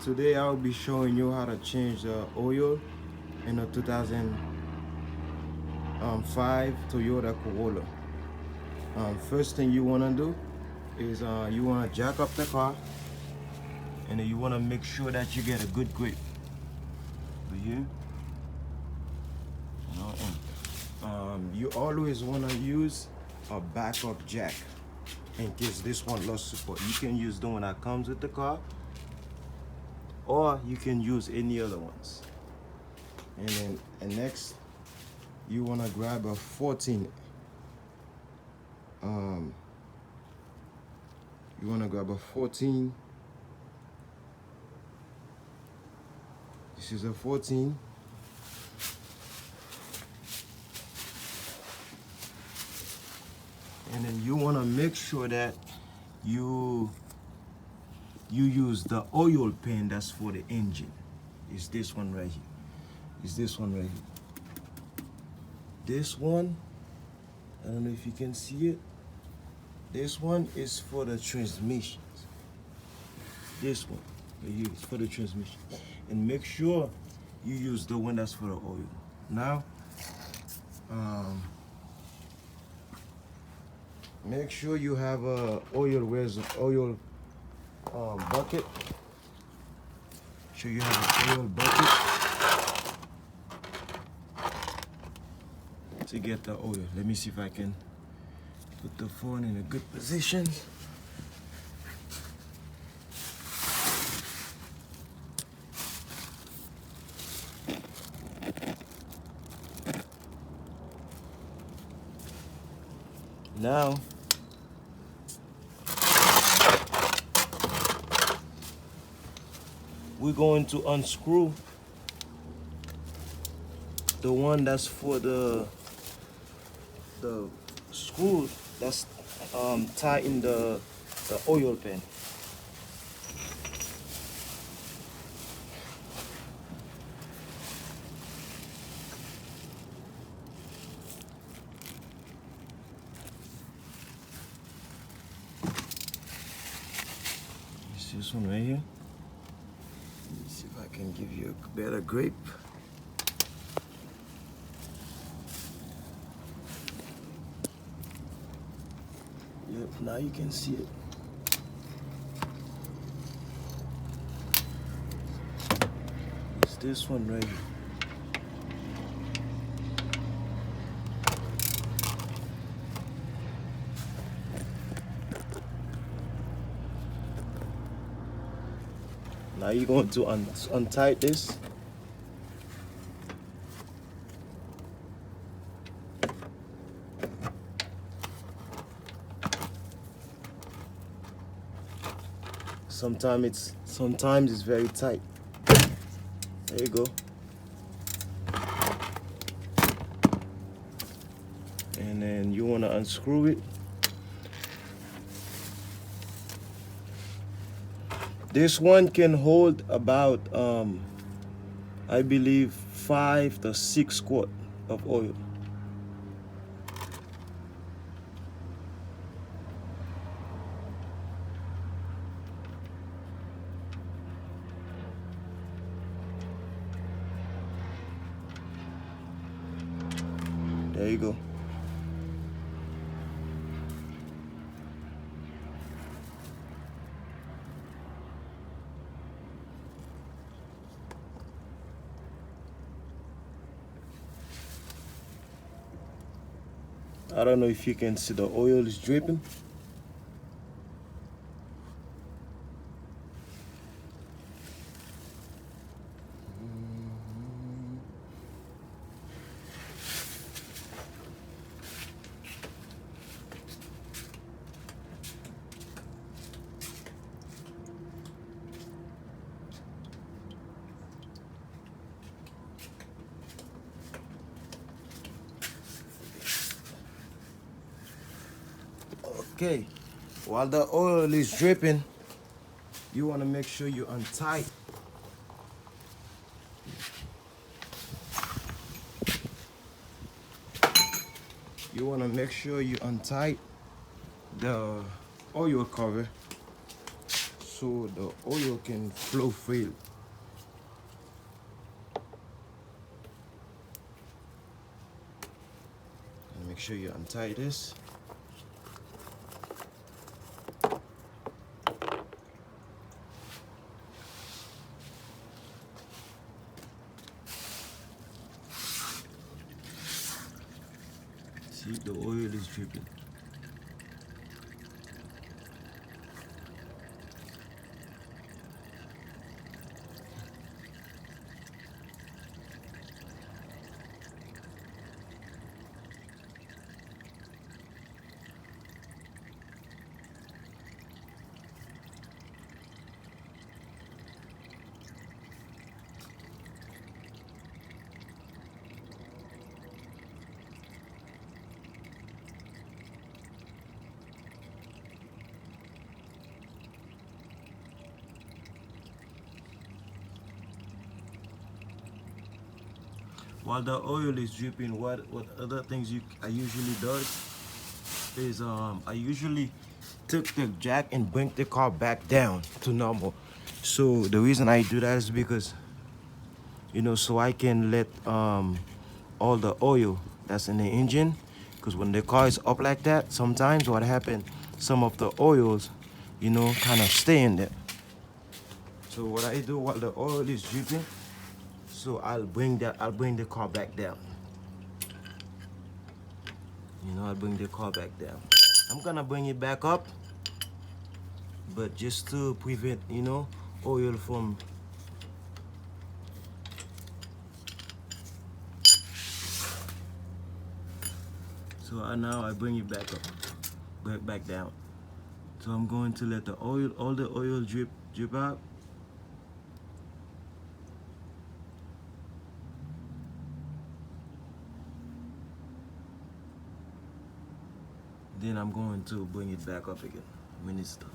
Today I'll be showing you how to change the oil in a 2005 Toyota Corolla. First thing you want to do is you want to jack up the car, and then you want to make sure that you get a good grip. Over here. You always want to use a backup jack in case this one lost support. You can use the one that comes with the car, or you can use any other ones. And next, you want to grab a 14. You want to grab a 14. This is a 14. And then you want to make sure that you use the oil pan that's for the engine. It's this one right here. It's this one right here. This one, I don't know if you can see it. This one is for the transmissions. This one right here is for the transmission. And make sure you use the one that's for the oil. Now, make sure you have a oil. Where's the oil bucket? Sure you have an oil bucket to get the oil. Let me see if I can put the phone in a good position. Now, we're going to unscrew the one that's for the screw that's tied in the oil pan. This one right here. Let me see if I can give you a better grip. Yep, now you can see it. It's this one right here. Now you're going to untie this. Sometimes it's very tight. There you go. And then you want to unscrew it. This one can hold about, I believe, 5 to 6 quarts of oil. There you go. I don't know if you can see the oil is dripping. Okay, while the oil is dripping, you want to make sure you untie. You want to make sure you untie the oil cover so the oil can flow freely. And make sure you untie this. See, the oil is dripping. While the oil is dripping, what other things I usually does is I usually took the jack and bring the car back down to normal. So the reason I do that is because, you know, so I can let all the oil that's in the engine, because when the car is up like that, sometimes what happens, some of the oils, you know, kind of stay in there. So what I do while the oil is dripping, so I'll bring the car back down. You know, I'll bring the car back down. I'm gonna bring it back up, but just to prevent, you know, oil from. So now I bring it back up, back down. So I'm going to let all the oil drip out. Then I'm going to bring it back up again when it's done.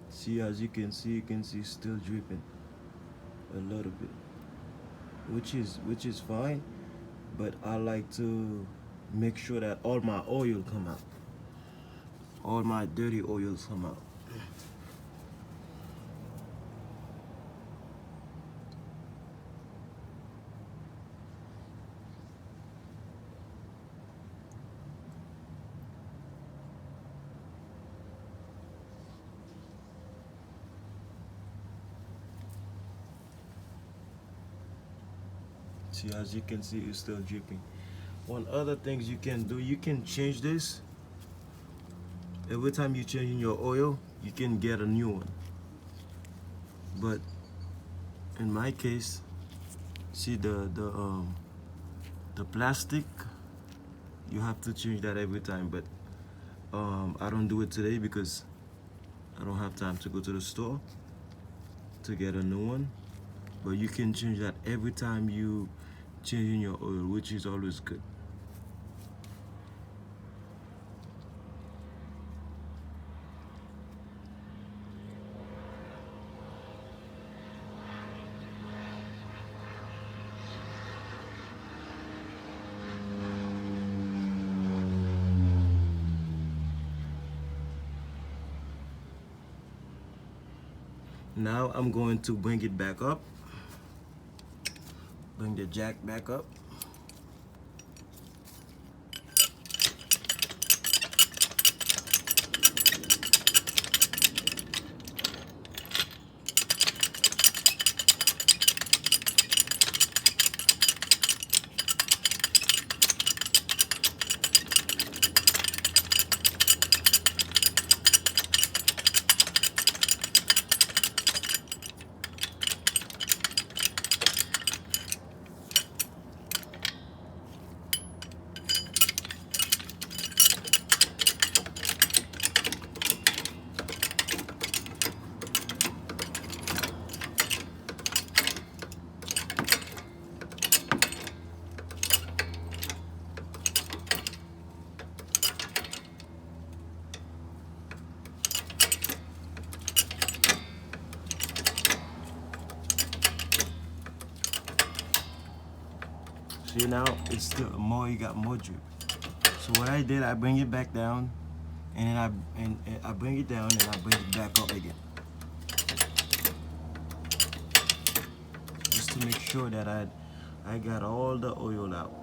See, as you can see still dripping a little bit, which is fine, but I like to make sure that all my oil come out, all my dirty oils come out. See, as you can see, it's still dripping. One other things you can do, you can change this. Every time you change your oil, you can get a new one. But in my case, see the plastic, you have to change that every time. But I don't do it today because I don't have time to go to the store to get a new one. But you can change that every time you change your oil, which is always good. Now I'm going to bring it back up. Bring the jack back up. See now, it's still more. You got more drip. So what I did, I bring it back down, and then I bring it down and I bring it back up again, just to make sure that I got all the oil out.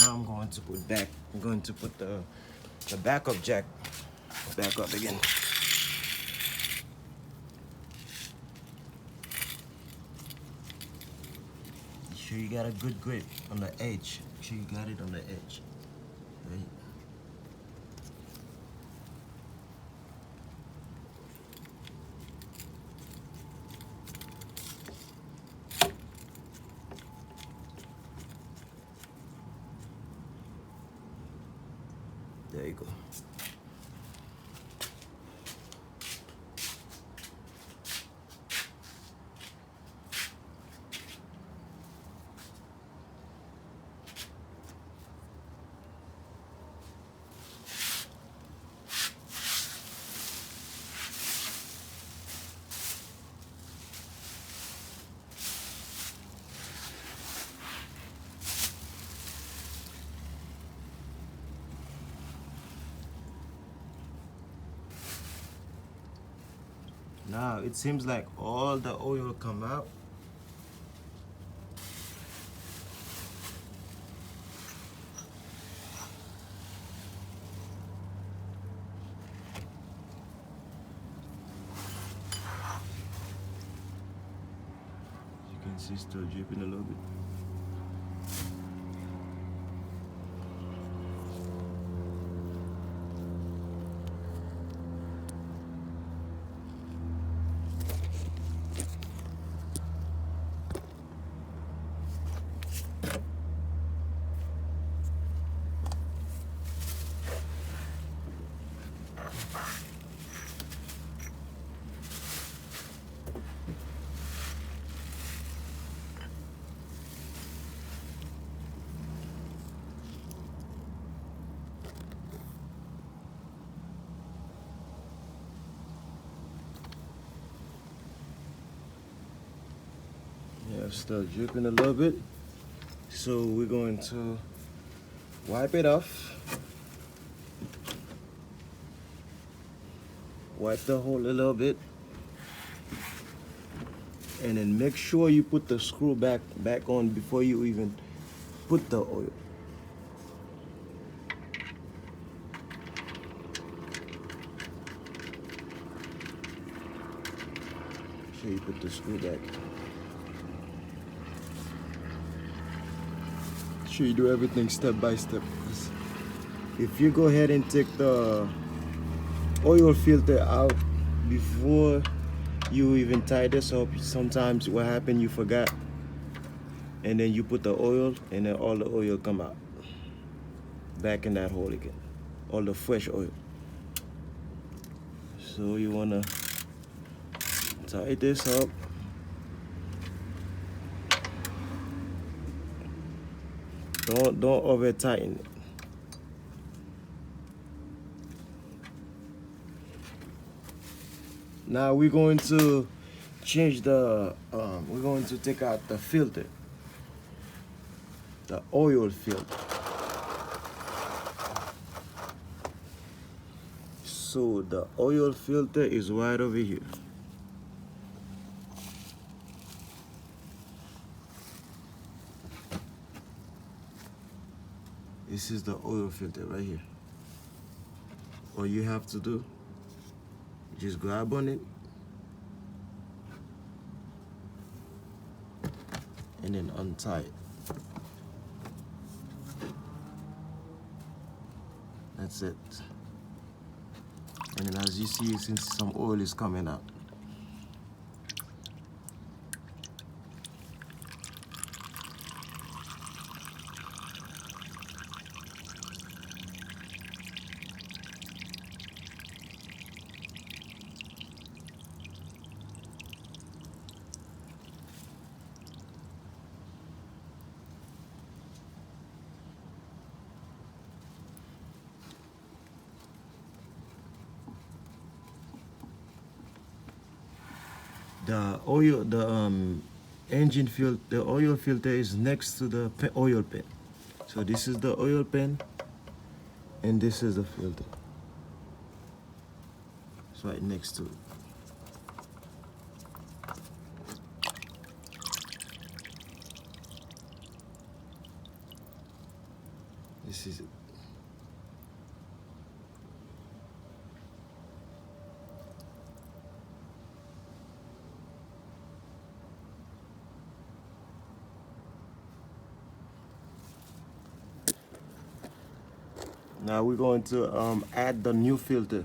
Now I'm going to put back. I'm going to put the backup jack back up again. Make sure you got a good grip on the edge. Make sure you got it on the edge. Right? There you go. Now it seems like all the oil come out. You can see still dripping a little bit. Yeah, still dripping a little bit. So we're going to wipe it off. Wipe the hole a little bit. And then make sure you put the screw back on before you even put the oil. Make sure you put the screw back. Make sure you do everything step by step. If you go ahead and take the oil filter out before you even tie this up, sometimes what happened, you forgot, and then you put the oil and then all the oil come out back in that hole again, all the fresh oil. So you want to tie this up. Don't over tighten it. Now we're going to change the, we're going to take out the filter, the oil filter. So the oil filter is right over here. This is the oil filter right here. All you have to do, just grab on it and then untie it. That's it. And then as you see, since some oil is coming out, the oil, engine filter, the oil filter is next to the oil pan. So this is the oil pan, and this is the filter. It's right next to it. This is it. Now we're going to add the new filter.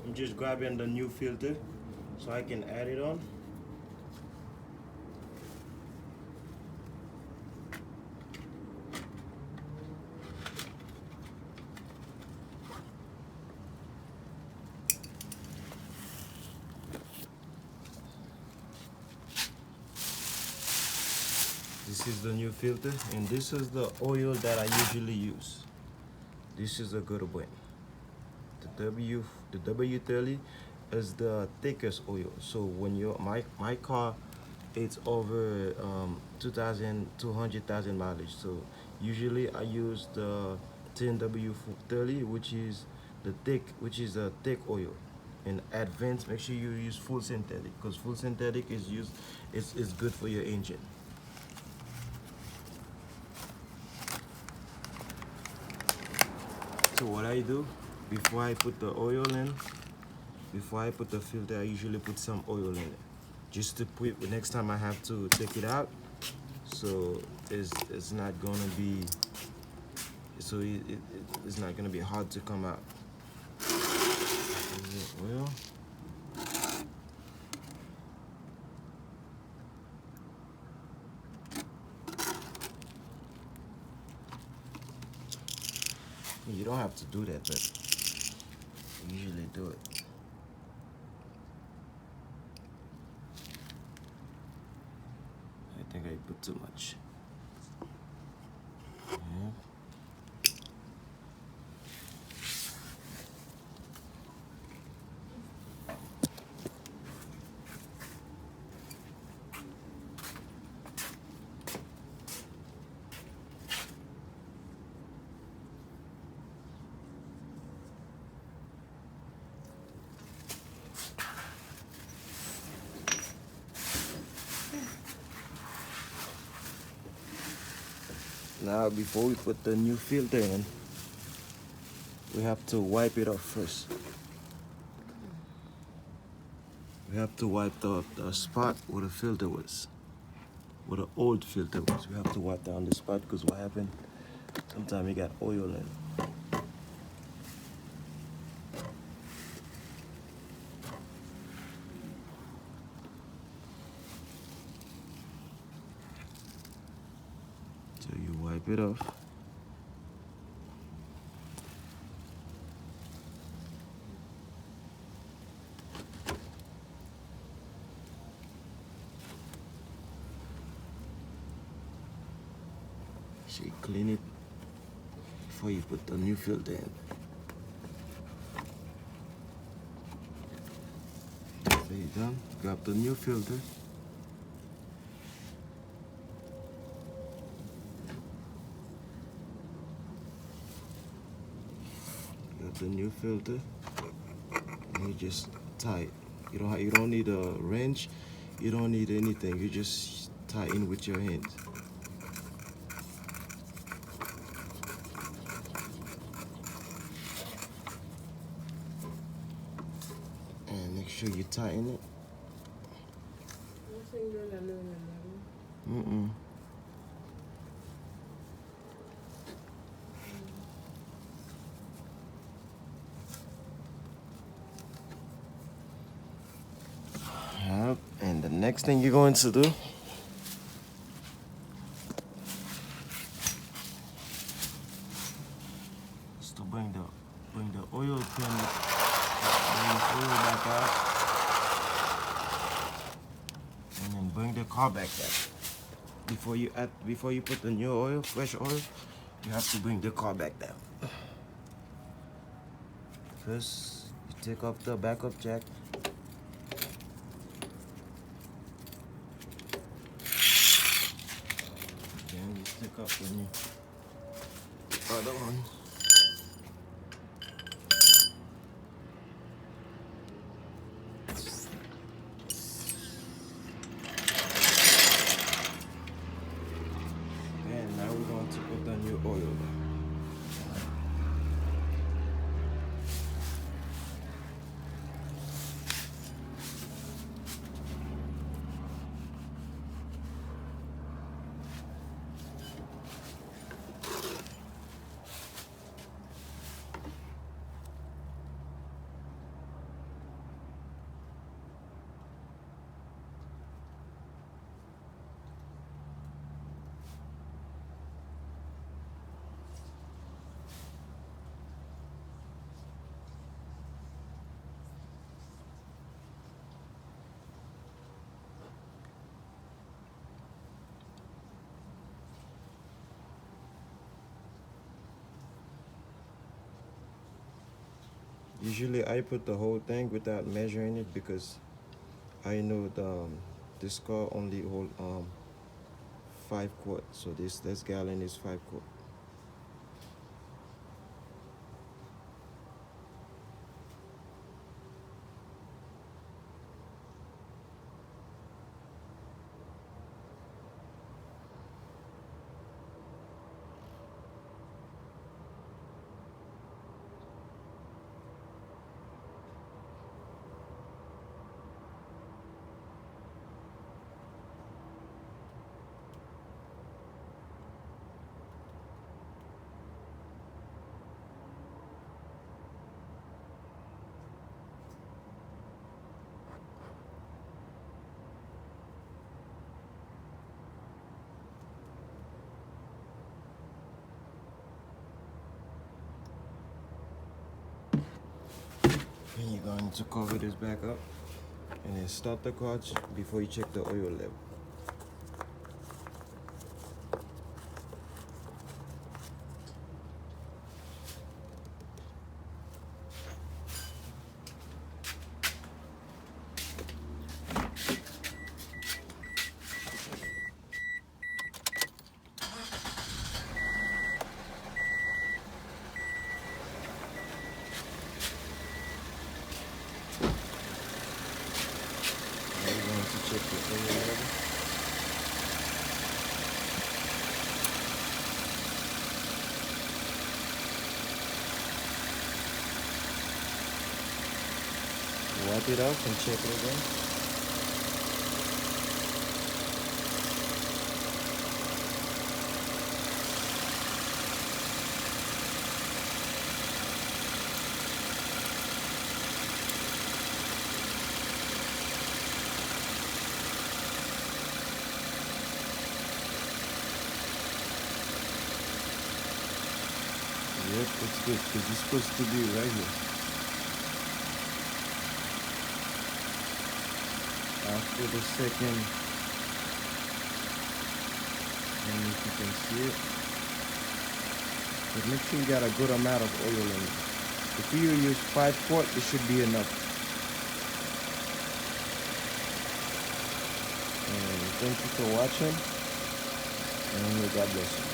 I'm just grabbing the new filter so I can add it on. This is the new filter, and this is the oil that I usually use. This is a good one. The W30 is the thickest oil. So when my car, it's over 200,000 mileage. So usually I use the 10W30, which is a thick oil. In advance, make sure you use full synthetic, because full synthetic is good for your engine. So what I do, before I put the oil in, before I put the filter, I usually put some oil in it, just to put next time I have to take it out, so it's not gonna be it's not gonna be hard to come out. Oil. You don't have to do that, but I usually do it. I think I put too much. Yeah. Now, before we put the new filter in, we have to wipe it off first. We have to wipe the spot where the filter was, where the old filter was. We have to wipe down the spot, because what happened, sometimes you got oil in it. So you wipe it off. So you clean it before you put the new filter in. After you're done, grab the new filter. Grab the new filter, and you just tie it. You don't need a wrench. You don't need anything. You just tie in with your hands. And make sure you tighten it. next thing you're going to do is to bring the oil pan, bring the oil back out, and then bring the car back down. Before you put the new oil, fresh oil, you have to bring the car back down. First, you take off the backup jack. Then you stick up the new other one. And now we're going to put the new oil back. Usually I put the whole thing without measuring it because I know this car only hold 5 quarts, so this gallon is 5 quarts. And you're going to cover this back up and then start the car before you check the oil level. Check the oil level. Wipe it off and check it again. Yep, it's good because it's supposed to be right here. After the second, and if you can see it, but make sure you got a good amount of oil in it. If you use 5 quarts, it should be enough. And thank you for watching, and may God bless you.